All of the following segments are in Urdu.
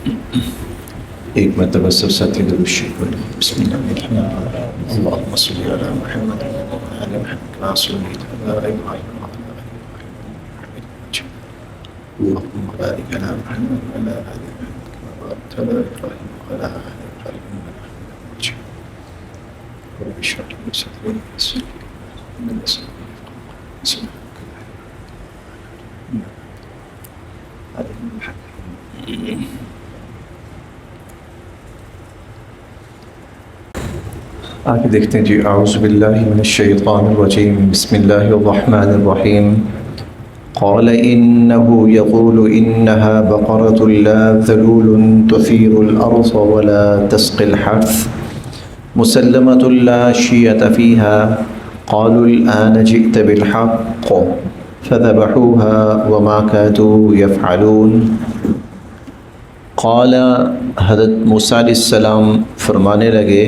ایک مرتبہ سب ساتھی درود شریف پڑھیں۔ بسم اللہ الرحمن الرحیم، اللہم صلی علی محمد وعلی آل محمد کما صلیت علی ابراہیم وعلی آل ابراہیم، اللہم بارک علی محمد وعلی آل محمد کما بارکت علی ابراہیم وعلی آل ابراہیم انک حمید مجید۔ رب اشرح لي صدري ويسر لي امري سبحانك آگے دیکھتے ہیں جی۔ اعوذ باللہ من الشیطان الرجیم، بسم اللہ الرحمن الرحیم۔ قال إنه يقول إنها بقرة لا ذلول تثير الأرض ولا تسقي الحرث مسلمة لا شية فيها قالوا الآن جئت بالحق فذبحوها وما كادوا يفعلون۔ قال، حضرت موسیٰ علیہ السلام فرمانے لگے،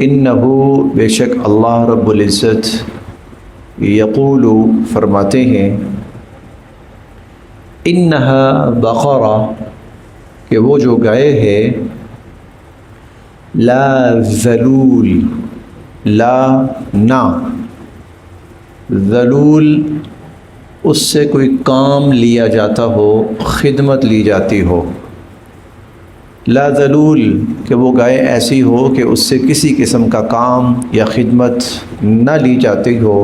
انہو بے شک اللہ رب العزت، یقول فرماتے ہیں، انہا بقرہ کہ وہ جو گائے ہے، لا ذلول لا نا ذلول اس سے کوئی کام لیا جاتا ہو، خدمت لی جاتی ہو۔ لا ذلول کہ وہ گائے ایسی ہو کہ اس سے کسی قسم کا کام یا خدمت نہ لی جاتی ہو۔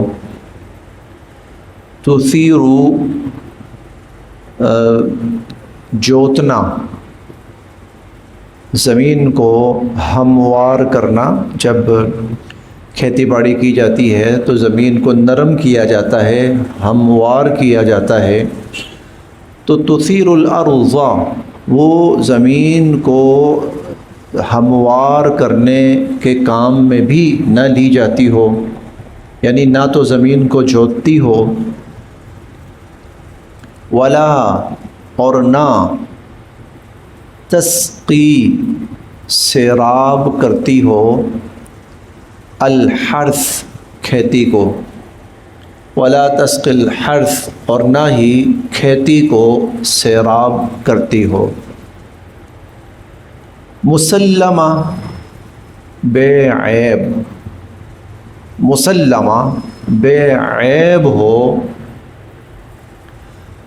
تثیرو جوتنا، زمین کو ہموار کرنا، جب کھیتی باڑی کی جاتی ہے تو زمین کو نرم کیا جاتا ہے، ہموار کیا جاتا ہے۔ تو تثیر الارض وہ زمین کو ہموار کرنے کے کام میں بھی نہ لی جاتی ہو، یعنی نہ تو زمین کو جوتتی ہو، ولا اور نہ تسقی سیراب کرتی ہو، الحرث کھیتی کو، ولا تسقی الحرث اور نہ ہی کھیتی کو سیراب کرتی ہو۔ مسلمہ بے عیب، مسلمہ بے عیب ہو،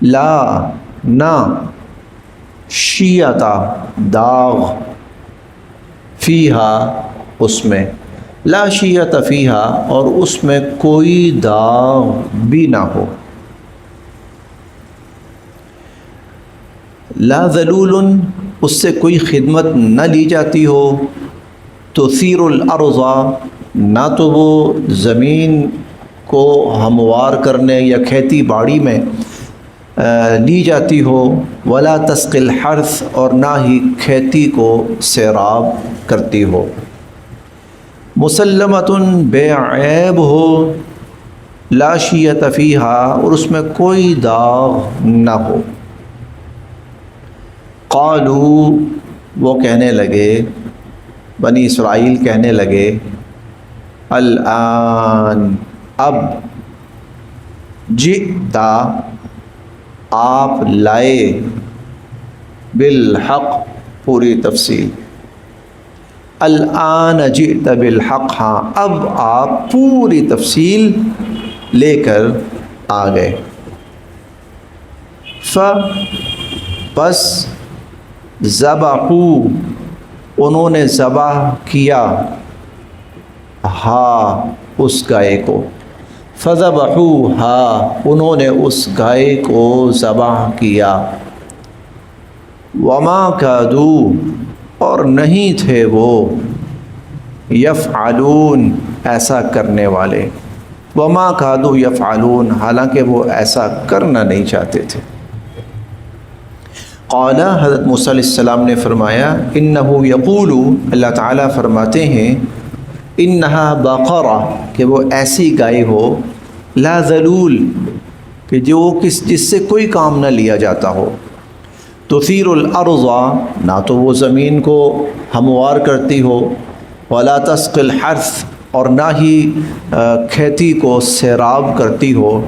لا نہ شیعتا داغ، فیہا اس میں، لا شیعت فیہا اور اس میں کوئی داغ بھی نہ ہو۔ لا ذلول اس سے کوئی خدمت نہ لی جاتی ہو، تثیر الارض نہ تو وہ زمین کو ہموار کرنے یا کھیتی باڑی میں لی جاتی ہو، ولا تسقی الحرث اور نہ ہی کھیتی کو سیراب کرتی ہو۔ مسلمۃ بے عیب ہو، لا شیعت فیہا اور اس میں کوئی داغ نہ ہو۔ قالو وہ کہنے لگے، بنی اسرائیل کہنے لگے، الآن اب، جئتا آپ لائے، بالحق پوری تفصیل، الآن جئت بالحق ہاں اب آپ پوری تفصیل لے کر آ گئے۔ بس ذبحوا انہوں نے ذبح کیا، ہاں اس گائے کو، فذبحوها انہوں نے اس گائے کو ذبح کیا، وما کادوا اور نہیں تھے وہ، یفعلون ایسا کرنے والے، وما کادوا یفعلون حالانکہ وہ ایسا کرنا نہیں چاہتے تھے۔ قال حضرت موسیٰ علیہ السلام نے فرمایا، انہو یقول اللہ تعالیٰ فرماتے ہیں، انہا بقرہ کہ وہ ایسی گائے ہو، لا ذلول کہ جس سے کوئی کام نہ لیا جاتا ہو، تثیر الارض نہ تو وہ زمین کو ہموار کرتی ہو، ولا تسقی الحرث اور نہ ہی کھیتی کو سیراب کرتی ہو،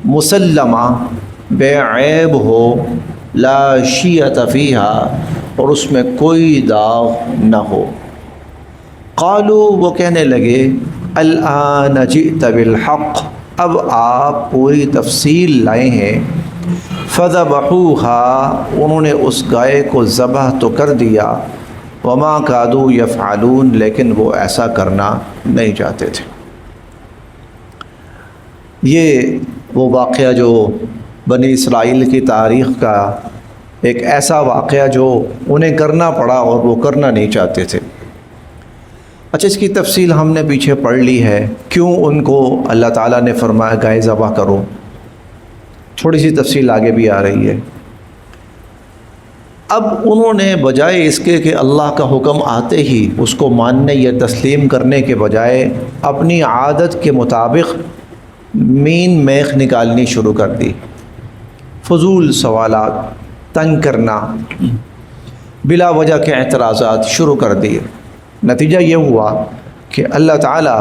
مسلمہ بے عیب ہو، لا شیۃ فیہا، اور اس میں کوئی داغ نہ ہو۔ قالوا، وہ کہنے لگے، الآن جئت بالحق، اب آپ پوری تفصیل لائے ہیں۔ فذبحوها، انہوں نے اس گائے کو ذبح تو کر دیا، وما کادوا یفعلون، لیکن وہ ایسا کرنا نہیں چاہتے تھے۔ یہ وہ واقعہ جو بنی اسرائیل کی تاریخ کا ایک ایسا واقعہ جو انہیں کرنا پڑا اور وہ کرنا نہیں چاہتے تھے۔ اچھا، اس کی تفصیل ہم نے پیچھے پڑھ لی ہے، کیوں ان کو اللہ تعالیٰ نے فرمایا گائے ذبح کرو، تھوڑی سی تفصیل آگے بھی آ رہی ہے۔ اب انہوں نے بجائے اس کے کہ اللہ کا حکم آتے ہی اس کو ماننے یا تسلیم کرنے کے بجائے اپنی عادت کے مطابق مین میخ نکالنی شروع کر دی، فضول سوالات، تنگ کرنا، بلا وجہ کے اعتراضات شروع کر دیے۔ نتیجہ یہ ہوا کہ اللہ تعالیٰ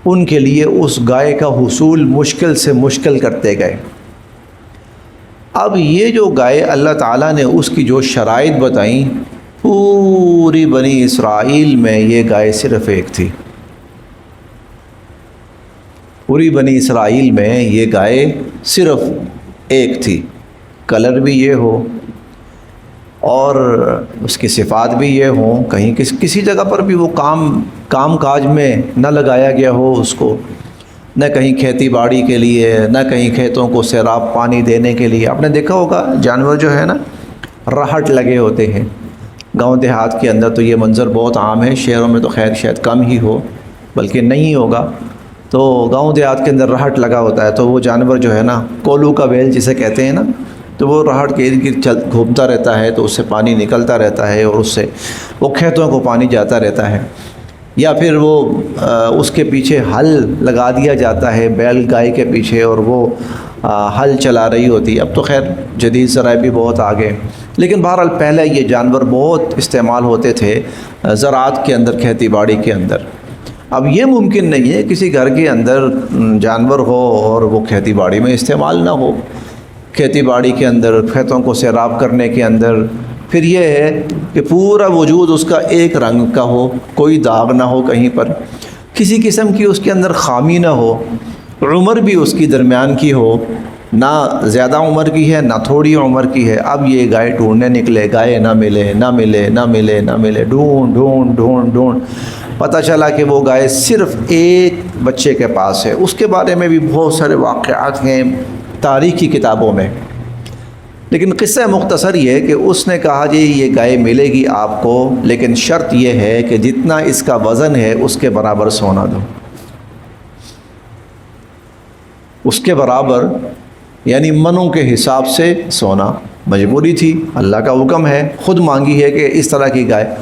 ان کے لیے اس گائے کا حصول مشکل سے مشکل کرتے گئے۔ اب یہ جو گائے اللہ تعالیٰ نے اس کی جو شرائط بتائیں، پوری بنی اسرائیل میں یہ گائے صرف ایک تھی۔ پوری بنی اسرائیل میں یہ گائے صرف ایک تھی، کلر بھی یہ ہو اور اس کی صفات بھی یہ ہوں، کہیں کسی جگہ پر بھی وہ کام کاج میں نہ لگایا گیا ہو اس کو، نہ کہیں کھیتی باڑی کے لیے، نہ کہیں کھیتوں کو سیراب پانی دینے کے لیے۔ آپ نے دیکھا ہوگا جانور جو ہے نا رہٹ لگے ہوتے ہیں، گاؤں دیہات کے اندر تو یہ منظر بہت عام ہے، شہروں میں تو خیر شاید کم ہی ہو، بلکہ نہیں ہوگا۔ تو گاؤں دیہات کے اندر رہٹ لگا ہوتا ہے، تو وہ جانور جو ہے نا کولو کا بیل جسے کہتے ہیں نا، تو وہ رہٹ کے ارد گرد گھومتا رہتا ہے، تو اس سے پانی نکلتا رہتا ہے اور اس سے وہ کھیتوں کو پانی جاتا رہتا ہے۔ یا پھر وہ اس کے پیچھے ہل لگا دیا جاتا ہے بیل گائے کے پیچھے، اور وہ ہل چلا رہی ہوتی ہے۔ اب تو خیر جدید ذرائع بھی بہت آگے، لیکن بہرحال پہلے یہ جانور بہت استعمال ہوتے تھے زراعت کے اندر، کھیتی باڑی کے اندر۔ اب یہ ممکن نہیں ہے کسی گھر کے اندر جانور ہو اور وہ کھیتی باڑی میں استعمال نہ ہو، کھیتی باڑی کے اندر، کھیتوں کو سیراب کرنے کے اندر۔ پھر یہ ہے کہ پورا وجود اس کا ایک رنگ کا ہو، کوئی داغ نہ ہو کہیں پر، کسی قسم کی اس کے اندر خامی نہ ہو، عمر بھی اس کی درمیان کی ہو، نہ زیادہ عمر کی ہے نہ تھوڑی عمر کی ہے۔ اب یہ گائے ڈھونڈنے نکلے، گائے نہ ملے نہ ملے نہ ملے نہ ملے، ڈھونڈ ڈھونڈ ڈھونڈ ڈھونڈ پتہ چلا کہ وہ گائے صرف ایک بچے کے پاس ہے۔ اس کے بارے میں بھی بہت سارے واقعات ہیں تاریخی کتابوں میں، لیکن قصہ مختصر یہ کہ اس نے کہا جی یہ گائے ملے گی آپ کو، لیکن شرط یہ ہے کہ جتنا اس کا وزن ہے اس کے برابر سونا دو، اس کے برابر، یعنی منوں کے حساب سے سونا۔ مجبوری تھی، اللہ کا حکم ہے، خود مانگی ہے کہ اس طرح کی گائے۔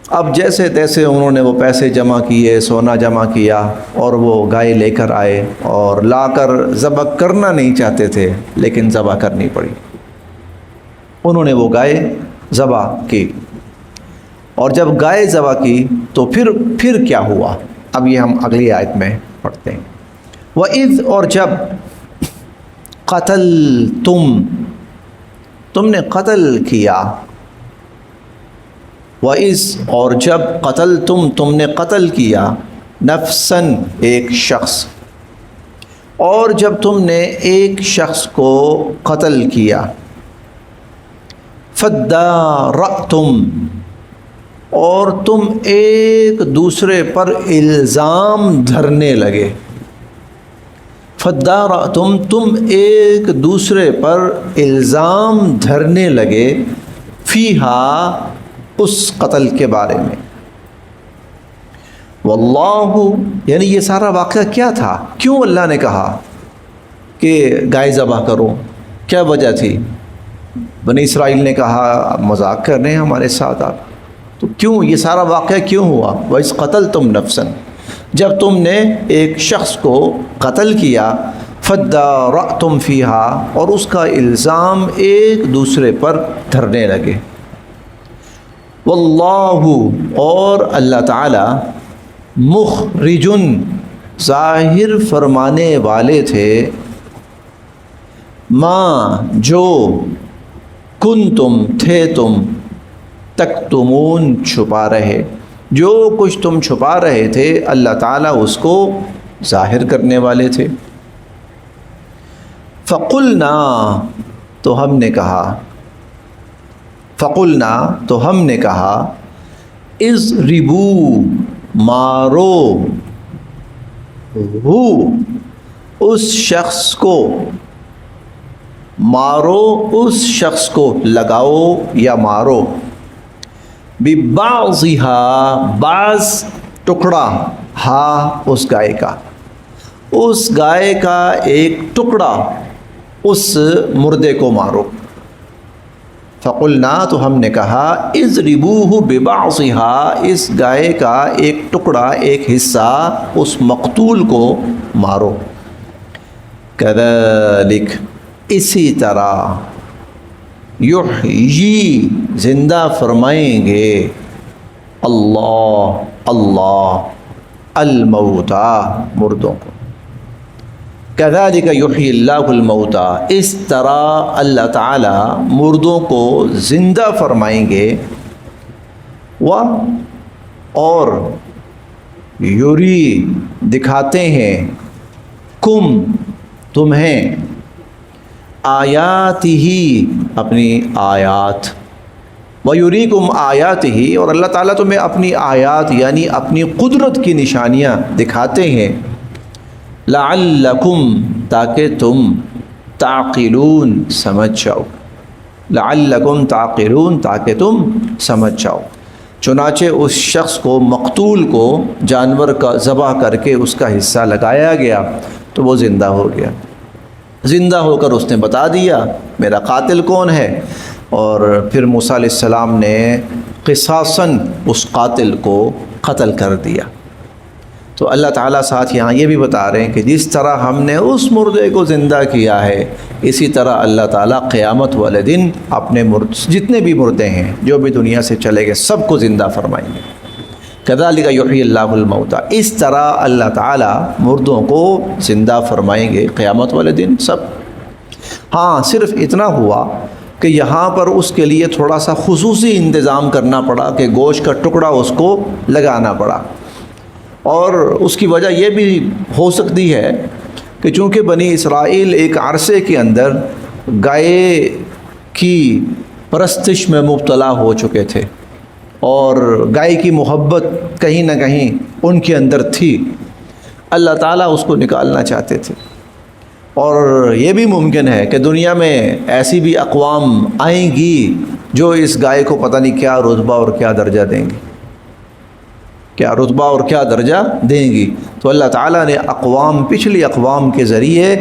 اب جیسے تیسے انہوں نے وہ پیسے جمع کیے، سونا جمع کیا، اور وہ گائے لے کر آئے، اور لا کر ذبح کرنا نہیں چاہتے تھے لیکن ذبح کرنی پڑی۔ انہوں نے وہ گائے ذبح کی، اور جب گائے ذبح کی تو پھر کیا ہوا، اب یہ ہم اگلی آیت میں پڑھتے ہیں۔ وَإِذْ، اور جب، قتل تم نے قتل کیا، وَإِذْ، اور جب، قتل تم نے قتل کیا، نفساً، ایک شخص، اور جب تم نے ایک شخص کو قتل کیا، فَادَّارَأْتُمْ، اور تم ایک دوسرے پر الزام دھرنے لگے، فَادَّارَأْتُمْ، تم ایک دوسرے پر الزام دھرنے لگے، فیہا، اس قتل کے بارے میں۔ واللہ، یعنی یہ سارا واقعہ کیا تھا، کیوں اللہ نے کہا کہ گائے ذبح کرو، کیا وجہ تھی؟ بنی اسرائیل نے کہا مذاق کر رہے ہیں ہمارے ساتھ آپ، تو کیوں یہ سارا واقعہ کیوں ہوا؟ وَإِذْ قَتَلْتُمْ نَفْسًا، جب تم نے ایک شخص کو قتل کیا، فَادَّارَأْتُمْ فِيهَا، اور اس کا الزام ایک دوسرے پر دھرنے لگے۔ واللہ، اور اللہ تعالی، مخرجن، ظاہر فرمانے والے تھے، ما، جو، کنتم تھے تم تکتمون چھپا رہے، جو کچھ تم چھپا رہے تھے اللہ تعالیٰ اس کو ظاہر کرنے والے تھے۔ فقلنا تو ہم نے کہا، فقلنا تو ہم نے کہا، اضربوا مارو ہو اس شخص کو، مارو اس شخص کو، لگاؤ یا مارو، ببعضها بعض ٹکڑا، ہا اس گائے کا، اس گائے کا ایک ٹکڑا، اس مردے کو مارو۔ فقلنا تو ہم نے کہا، اضربوہ ببعضها اس گائے کا ایک ٹکڑا، ایک حصہ اس مقتول کو مارو۔ کذالک اسی طرح، یحیی زندہ فرمائیں گے، اللہ الموتى مردوں کو۔ کذالک یحیی اللہ الموتى اس طرح اللہ تعالی مردوں کو زندہ فرمائیں گے، اور یری دکھاتے ہیں، کم تمہیں، آیات ہی اپنی آیات، وَيُرِيكُمْ آیاتہ اور اللہ تعالیٰ تمہیں اپنی آیات یعنی اپنی قدرت کی نشانیاں دکھاتے ہیں، لعلکم تاکہ تم تعقلون سمجھ جاؤ، لعلکم تعقلون تاکہ تم سمجھ جاؤ۔ چنانچہ اس شخص کو، مقتول کو جانور کا ذبح کر کے اس کا حصہ لگایا گیا تو وہ زندہ ہو گیا، زندہ ہو کر اس نے بتا دیا میرا قاتل کون ہے، اور پھر موسیٰ علیہ السلام نے قصاصاً اس قاتل کو قتل کر دیا۔ تو اللہ تعالیٰ ساتھ یہاں یہ بھی بتا رہے ہیں کہ جس طرح ہم نے اس مردے کو زندہ کیا ہے، اسی طرح اللہ تعالیٰ قیامت والے دن اپنے جتنے بھی مردے ہیں جو بھی دنیا سے چلے گئے سب کو زندہ فرمائیں گے۔ کذالک یحیی اللہ الموتى اس طرح اللہ تعالیٰ مردوں کو زندہ فرمائیں گے قیامت والے دن سب۔ ہاں صرف اتنا ہوا کہ یہاں پر اس کے لیے تھوڑا سا خصوصی انتظام کرنا پڑا کہ گوشت کا ٹکڑا اس کو لگانا پڑا، اور اس کی وجہ یہ بھی ہو سکتی ہے کہ چونکہ بنی اسرائیل ایک عرصے کے اندر گائے کی پرستش میں مبتلا ہو چکے تھے، اور گائے کی محبت کہیں نہ کہیں ان کے اندر تھی، اللہ تعالیٰ اس کو نکالنا چاہتے تھے۔ اور یہ بھی ممکن ہے کہ دنیا میں ایسی بھی اقوام آئیں گی جو اس گائے کو پتہ نہیں کیا رتبہ اور کیا درجہ دیں گی، کیا رتبہ اور کیا درجہ دیں گی۔ تو اللہ تعالیٰ نے پچھلی اقوام کے ذریعے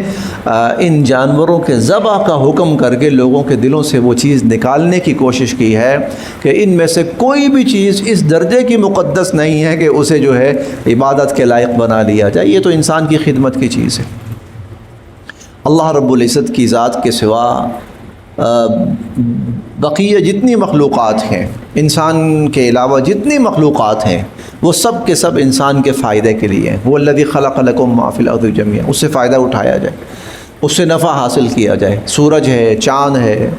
ان جانوروں کے ذبح کا حکم کر کے لوگوں کے دلوں سے وہ چیز نکالنے کی کوشش کی ہے کہ ان میں سے کوئی بھی چیز اس درجے کی مقدس نہیں ہے کہ اسے جو ہے عبادت کے لائق بنا لیا جائے، یہ تو انسان کی خدمت کی چیز ہے۔ اللہ رب العزت کی ذات کے سوا بقیہ جتنی مخلوقات ہیں، انسان کے علاوہ جتنی مخلوقات ہیں، وہ سب کے سب انسان کے فائدے کے لیے ہیں۔ وہ الذی خلق لکم ما فی الارض جميعا، اس سے فائدہ اٹھایا جائے، اس سے نفع حاصل کیا جائے۔ سورج ہے، چاند ہے،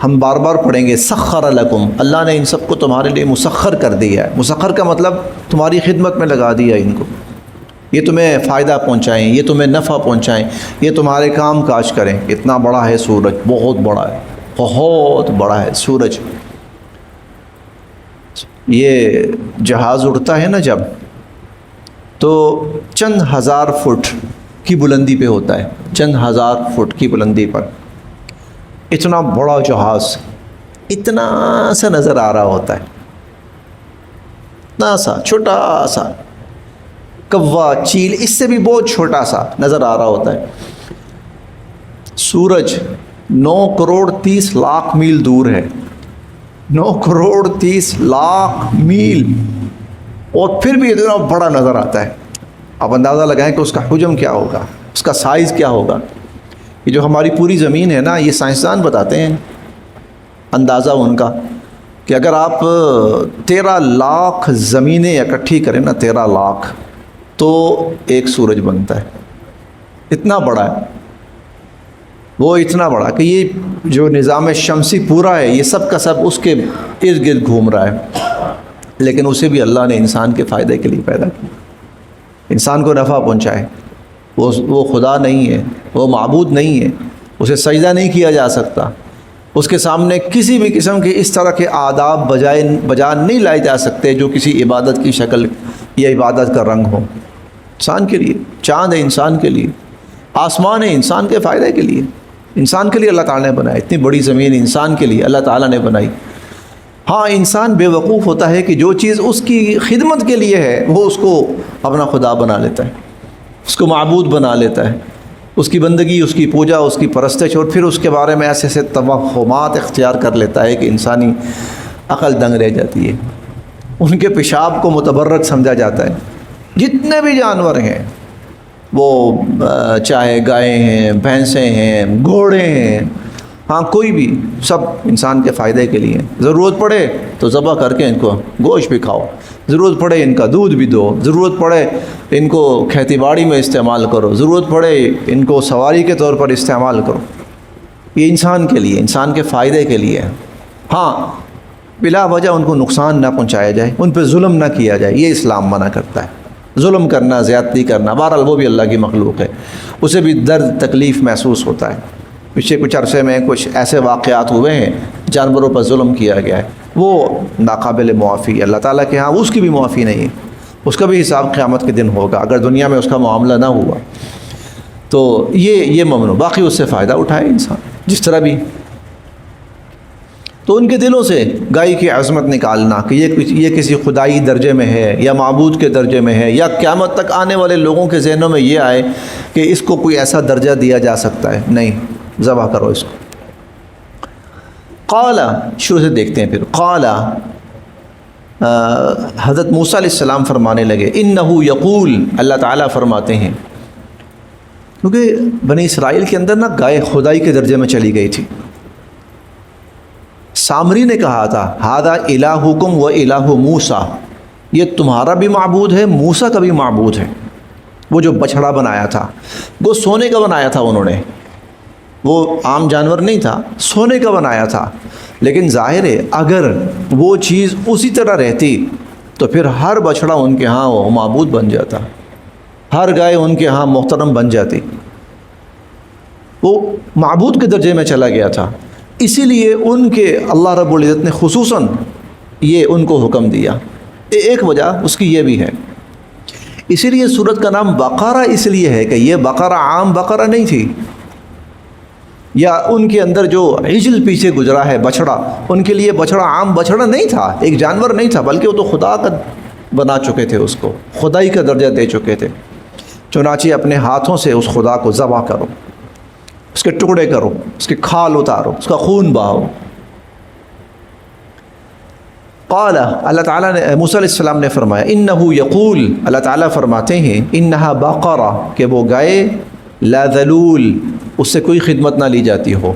ہم بار بار پڑھیں گے سخر لکم، اللہ نے ان سب کو تمہارے لیے مسخر کر دیا ہے۔ مسخر کا مطلب تمہاری خدمت میں لگا دیا ان کو، یہ تمہیں فائدہ پہنچائیں، یہ تمہیں نفع پہنچائیں، یہ تمہارے کام کاج کریں۔ اتنا بڑا ہے سورج، بہت بڑا ہے، بہت بڑا ہے سورج۔ یہ جہاز اڑتا ہے نا جب، تو چند ہزار فٹ کی بلندی پہ ہوتا ہے، چند ہزار فٹ کی بلندی پر اتنا بڑا جہاز اتنا سا نظر آ رہا ہوتا ہے، اتنا سا چھوٹا سا، کوا چیل اس سے بھی بہت چھوٹا سا نظر آ رہا ہوتا ہے۔ سورج 9 کروڑ 30 لاکھ میل دور ہے، 9 کروڑ 30 لاکھ میل، اور پھر بھی اتنا بڑا نظر آتا ہے۔ آپ اندازہ لگائیں کہ اس کا حجم کیا ہوگا، اس کا سائز کیا ہوگا۔ یہ جو ہماری پوری زمین ہے نا، یہ سائنسدان بتاتے ہیں اندازہ ان کا کہ اگر آپ 13 لاکھ زمینیں اکٹھی کریں نا، 13 لاکھ، تو ایک سورج بنتا ہے، اتنا بڑا ہے۔ وہ اتنا بڑا کہ یہ جو نظام شمسی پورا ہے یہ سب کا سب اس کے ارد گرد گھوم رہا ہے، لیکن اسے بھی اللہ نے انسان کے فائدے کے لیے پیدا کیا، انسان کو نفع پہنچائے۔ وہ خدا نہیں ہے، وہ معبود نہیں ہے، اسے سجدہ نہیں کیا جا سکتا، اس کے سامنے کسی بھی قسم کے اس طرح کے آداب بجا نہیں لائے جا سکتے جو کسی عبادت کی شکل یا عبادت کا رنگ ہو۔ انسان کے لیے چاند ہے، انسان کے لیے آسمان ہے، انسان کے فائدے کے لیے، انسان کے لیے اللہ تعالیٰ نے بنایا۔ اتنی بڑی زمین انسان کے لیے اللہ تعالیٰ نے بنائی۔ ہاں انسان بے وقوف ہوتا ہے کہ جو چیز اس کی خدمت کے لیے ہے وہ اس کو اپنا خدا بنا لیتا ہے، اس کو معبود بنا لیتا ہے، اس کی بندگی، اس کی پوجا، اس کی پرستش، اور پھر اس کے بارے میں ایسے ایسے توہمات اختیار کر لیتا ہے کہ انسانی عقل دنگ رہ جاتی ہے۔ ان کے پیشاب کو متبرک سمجھا جاتا ہے۔ جتنے بھی جانور ہیں، وہ چاہے گائے ہیں، بھینسیں ہیں، گھوڑے ہیں، ہاں کوئی بھی، سب انسان کے فائدے کے لیے۔ ضرورت پڑے تو ذبح کر کے ان کو گوشت بھی کھاؤ، ضرورت پڑے ان کا دودھ بھی دو، ضرورت پڑے ان کو کھیتی باڑی میں استعمال کرو، ضرورت پڑے ان کو سواری کے طور پر استعمال کرو۔ یہ انسان کے لیے، انسان کے فائدے کے لیے ہے۔ ہاں بلا وجہ ان کو نقصان نہ پہنچایا جائے، ان پہ ظلم نہ کیا جائے، یہ اسلام منع کرتا ہے۔ ظلم کرنا، زیادتی کرنا، بہرحال وہ بھی اللہ کی مخلوق ہے، اسے بھی درد تکلیف محسوس ہوتا ہے۔ پچھلے کچھ عرصے میں کچھ ایسے واقعات ہوئے ہیں جانوروں پر ظلم کیا گیا ہے، وہ ناقابل معافی، اللہ تعالیٰ کے ہاں اس کی بھی معافی نہیں ہے، اس کا بھی حساب قیامت کے دن ہوگا اگر دنیا میں اس کا معاملہ نہ ہوا تو یہ ممنوع۔ باقی اس سے فائدہ اٹھائے انسان جس طرح بھی۔ تو ان کے دلوں سے گائے کی عظمت نکالنا کہ یہ کسی خدائی درجے میں ہے یا معبود کے درجے میں ہے، یا قیامت تک آنے والے لوگوں کے ذہنوں میں یہ آئے کہ اس کو کوئی ایسا درجہ دیا جا سکتا ہے، نہیں، ذبح کرو اس کو۔ قال، شروع سے دیکھتے ہیں پھر، قال حضرت موسیٰ علیہ السلام فرمانے لگے، انہو یقول، اللہ تعالیٰ فرماتے ہیں، کیونکہ بنی اسرائیل کے اندر نا گائے خدائی کے درجے میں چلی گئی تھی۔ سامری نے کہا تھا ھذا الہکم و الہ موسیٰ، یہ تمہارا بھی معبود ہے، موسیٰ کا بھی معبود ہے۔ وہ جو بچھڑا بنایا تھا وہ سونے کا بنایا تھا، انہوں نے، وہ عام جانور نہیں تھا، سونے کا بنایا تھا، لیکن ظاہر ہے اگر وہ چیز اسی طرح رہتی تو پھر ہر بچھڑا ان کے ہاں وہ معبود بن جاتا، ہر گائے ان کے ہاں محترم بن جاتی۔ وہ معبود کے درجے میں چلا گیا تھا، اسی لیے ان کے اللہ رب العزت نے خصوصاً یہ ان کو حکم دیا۔ ایک وجہ اس کی یہ بھی ہے، اسی لیے سورت کا نام بقرہ اس لیے ہے کہ یہ بقرہ عام بقرہ نہیں تھی، یا ان کے اندر جو عجل پیچھے گزرا ہے بچھڑا، ان کے لیے بچھڑا عام بچھڑا نہیں تھا، ایک جانور نہیں تھا، بلکہ وہ تو خدا کا بنا چکے تھے، اس کو خدائی کا درجہ دے چکے تھے۔ چنانچہ اپنے ہاتھوں سے اس خدا کو ذبح کرو، اس کے ٹکڑے کرو، اس کے کھال اتارو، اس کا خون بہاؤ۔ قال، اللہ تعالیٰ نے، موسیٰ علیہ السلام نے فرمایا، انہو یقول، اللہ تعالیٰ فرماتے ہیں، انہا بقرہ، کہ وہ گائے، لا ذلول، اس سے کوئی خدمت نہ لی جاتی ہو،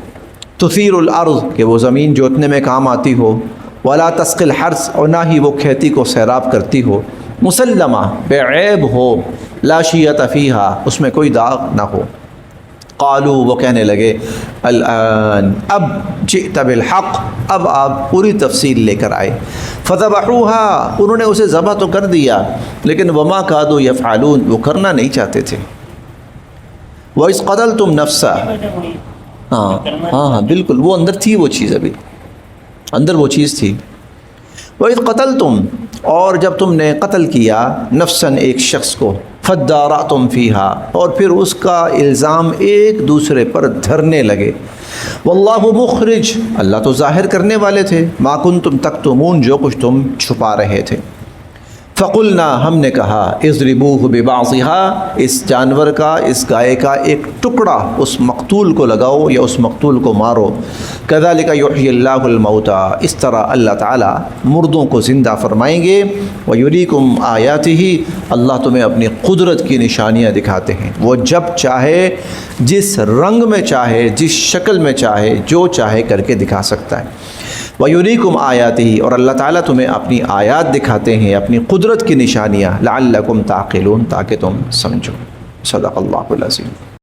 تثیر الارض، کہ وہ زمین جوتنے میں کام آتی ہو، ولا تسقی الحرث، اور نہ ہی وہ کھیتی کو سیراب کرتی ہو، مسلمہ، بے عیب ہو، لا شیۃ فیہا، اس میں کوئی داغ نہ ہو۔ قالوا، وہ کہنے لگے، الآن، اب جئت بالحق، اب آپ پوری تفصیل لے کر آئے۔ فذبحوها، انہوں نے اسے ذبح تو کر دیا، لیکن وما کادوا یفعلون، وہ کرنا نہیں چاہتے تھے۔ وَإِذْ قَتَلْتُمْ نَفْسًا، ہاں بالکل، وہ اندر تھی، وہ چیز ابھی اندر وہ چیز تھی۔ وَإِذْ قَتَلْتُمْ، اور جب تم نے قتل کیا، نفساً، ایک شخص کو، فَادَّارَأْتُمْ فِيهَا، اور پھر اس کا الزام ایک دوسرے پر دھرنے لگے۔ وَاللَّهُ مُخْرِجٌ، اللہ تو ظاہر کرنے والے تھے، مَا كُنْتُمْ تَكْتُمُونَ، جو کچھ تم چھپا رہے تھے۔ فقلنا، ہم نے کہا، اضربوہ ببعضها، اس جانور کا، اس گائے کا ایک ٹکڑا اس مقتول کو لگاؤ یا اس مقتول کو مارو۔ کذالک یحیی اللہ الموتیٰ، اس طرح اللہ تعالیٰ مردوں کو زندہ فرمائیں گے۔ ویریکم آیاتہ، اللہ تمہیں اپنی قدرت کی نشانیاں دکھاتے ہیں، وہ جب چاہے، جس رنگ میں چاہے، جس شکل میں چاہے، جو چاہے کر کے دکھا سکتا ہے۔ وَيُرِيكُمْ آیاتہ، اور اللہ تعالیٰ تمہیں اپنی آیات دکھاتے ہیں، اپنی قدرت کی نشانیاں، لعلکم تعقلون، تاکہ تم سمجھو۔ صدق اللہ العظیم۔